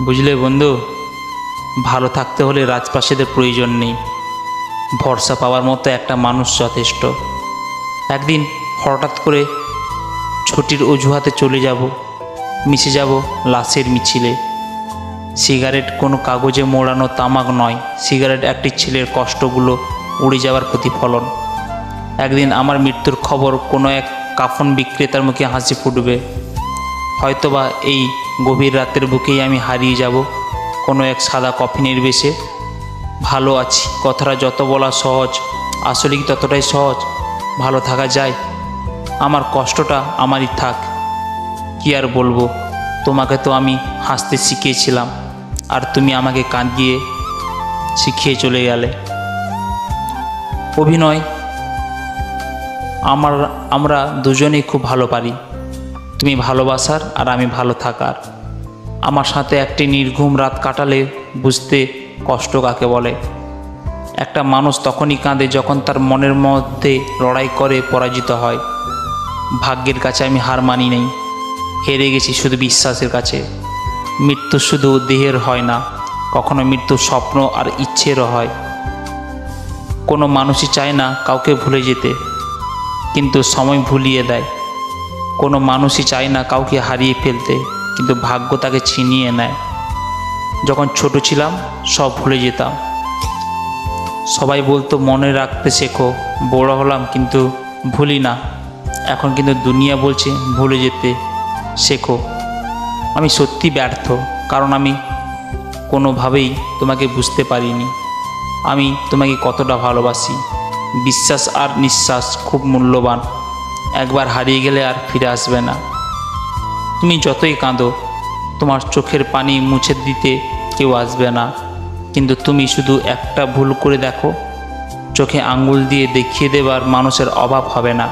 বুঝলে বন্ধু, ভালো থাকতে হলে রাজপ্রাসাদের প্রয়োজন নেই, ভরসা পাওয়ার মতো একটা মানুষ যথেষ্ট। একদিন হঠাৎ করে ছুটির অজুহাতে চলে যাব, মিশে যাব লাশের মিছিলে। সিগারেট কোনো কাগজে মোড়ানো তামাক নয়, সিগারেট একটি ছেলের কষ্টগুলো উড়ে যাওয়ার প্রতিফলন। একদিন আমার মৃত্যুর খবর কোনো এক কাফন বিক্রেতার মুখে হাসি ফুটবে। হয়তোবা এই গভীর রাতের বুকেই আমি হারিয়ে যাব কোনো এক সাদা কফিনের বেশে। ভালো আছি কথাটা যত বলা সহজ, আসলে কি ততটাই সহজ? ভালো থাকা যায়? আমার কষ্টটা আমারই থাক, কি আর বলবো। তোমাকে তো আমি হাসতে শিখিয়েছিলাম, আর তুমি আমাকে কাঁদিয়ে শিখিয়ে চলে গেলে। অভিনয় আমরা দুজনেই খুব ভালো পারি, তুমি ভালোবাসার আর আমি ভালো থাকার। আমার সাথে একটি নির্ঘুম রাত কাটালে বুঝতে কষ্ট কাকে বলে। একটা মানুষ তখনই কাঁদে যখন তার মনের মধ্যে লড়াই করে পরাজিত হয়। ভাগ্যের কাছে আমি হার মানি নেই, হেরে গেছি শুধু বিশ্বাসের কাছে। মৃত্যু শুধু দেহের হয় না, কখনো মৃত্যু স্বপ্ন আর ইচ্ছেরও হয়। কোনো মানুষই চায় না কাউকে ভুলে যেতে, কিন্তু সময় ভুলিয়ে দেয়। কোনো মানুষই চায় না কাউকে হারিয়ে ফেলতে, কিন্তু ভাগ্য তাকে ছিনিয়ে নেয়। যখন ছোট ছিলাম সব ভুলে যেতাম, সবাই বলতো মনে রাখতে শেখো। বড় হলাম কিন্তু ভুলি না, এখন কিন্তু দুনিয়া বলছে ভুলে যেতে শেখো। আমি সত্যি ব্যর্থ, কারণ আমি কোনোভাবেই তোমাকে বুঝতে পারিনি আমি তোমাকে কতটা ভালোবাসি। বিশ্বাস আর নিঃশ্বাস খুব মূল্যবান, একবার হারিয়ে গেলে আর ফিরে আসবে না। তুমি যতই কাঁদো, তোমার চোখের পানি মুছে দিতে কেউ আসবে না, কিন্তু তুমি শুধু একটা ভুল করে দেখো, চোখে আঙ্গুল দিয়ে দেখিয়ে দেবার মানুষের অভাব হবে না।